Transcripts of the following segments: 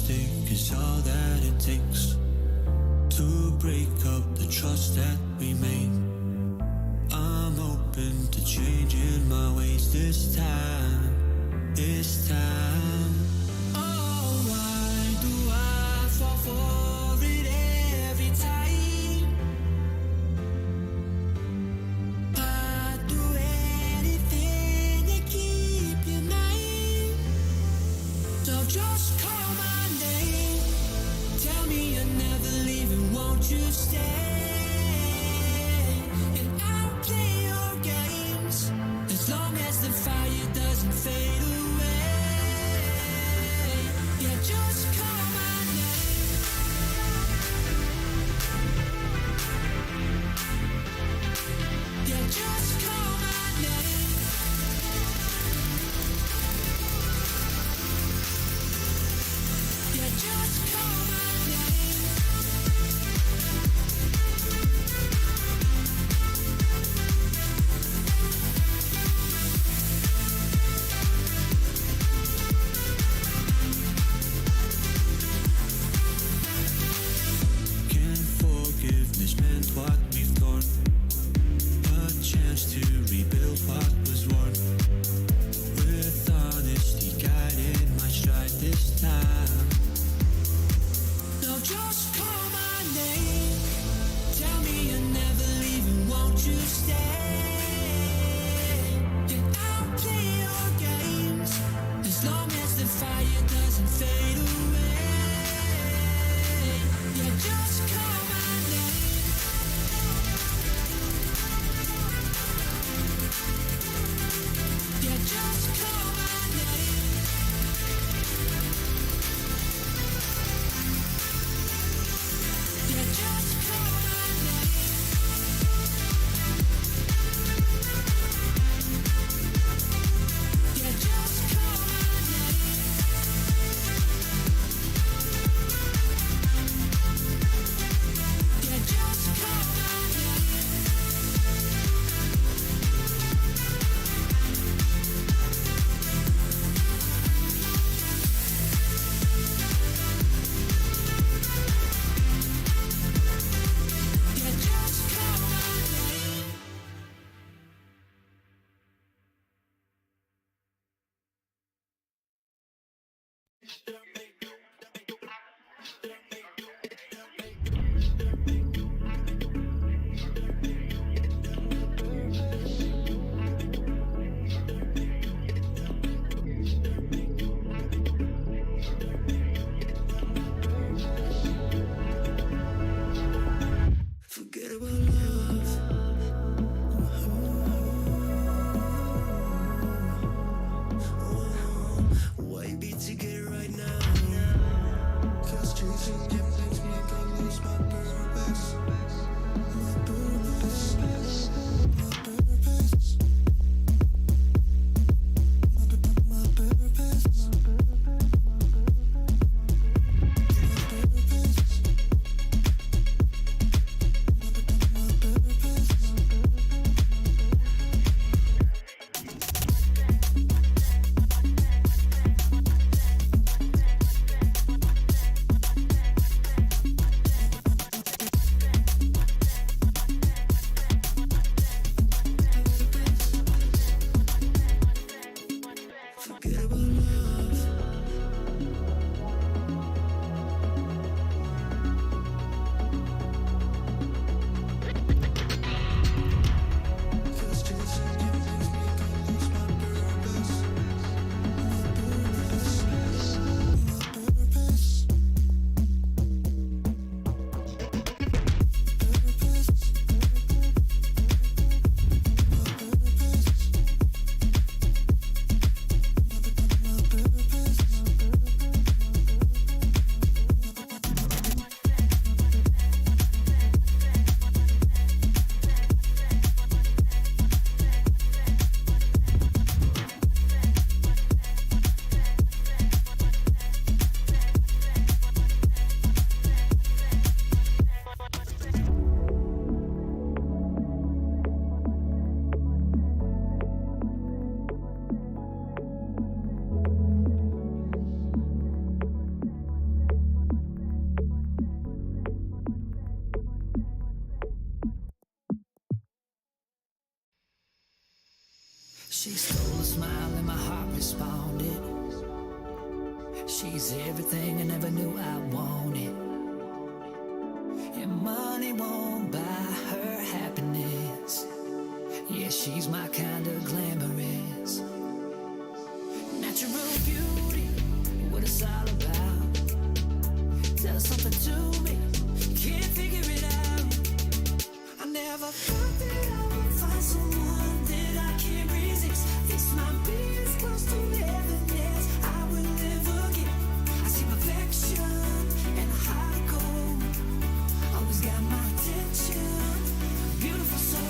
mistake is all that it takes to break up the trust that we made. I'm open to changing my ways this time, this time. Oh, why do I fall for it every time? I'd do anything to keep you mine. So just call my name, tell me you're never leaving, won't you stay? And I'll play your games as long as the fire doesn't fade away. Yeah, just call my name. Yeah, just call my name. Yeah, just call my name. Can't forgiveness mend what we've torn, a chance to rebuild what was worn. With honesty guiding my stride this time. Now just call my name, tell me you're never leaving, won't you stay? And I'll play your games as long as the fire doesn't fade away. Yeah, just call my name. Yeah, just call my name. Yeah, just call my name. Yeah, just call my name. Yeah, just call my name. Yeah, just call my name. Forget about love. Why be together right now? She stole a smile and my heart responded. She's everything I never knew I wanted. And money won't buy her happiness. Yeah, she's my kind of glamorous. Natural beauty, what it's all about. Does something to me, can't figure it out. I never thought that I would find someone that I can't resist. This might be as close to heaven as I will ever get. I see perfection and a heart of gold. Always got my attention, beautiful soul.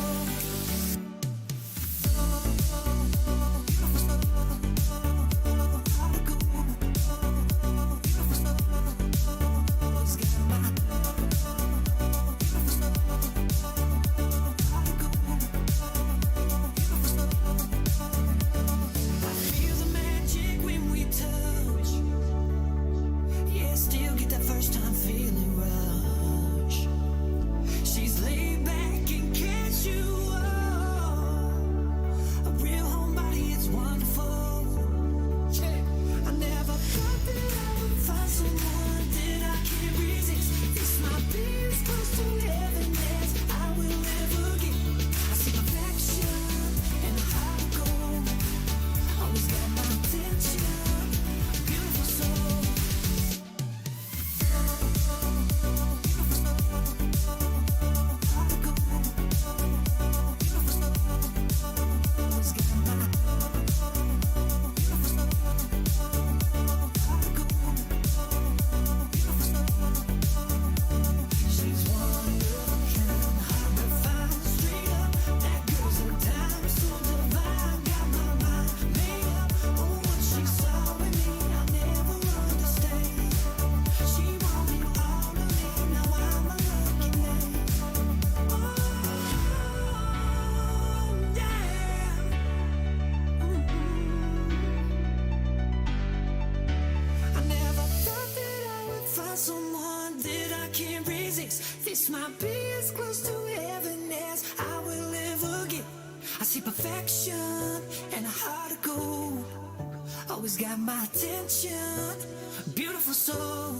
This might be as close to heaven as I will ever get. I see perfection and a heart of gold. Always got my attention, beautiful soul.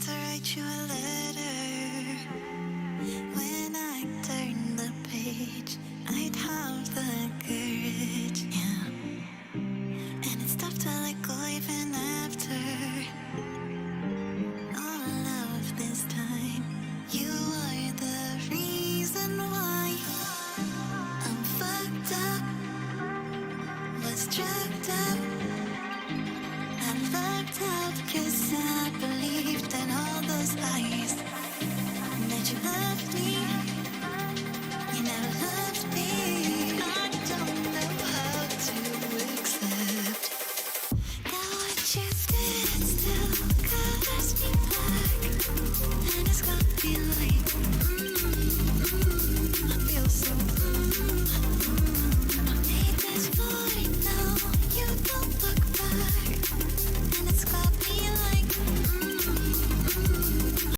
to write you a letter.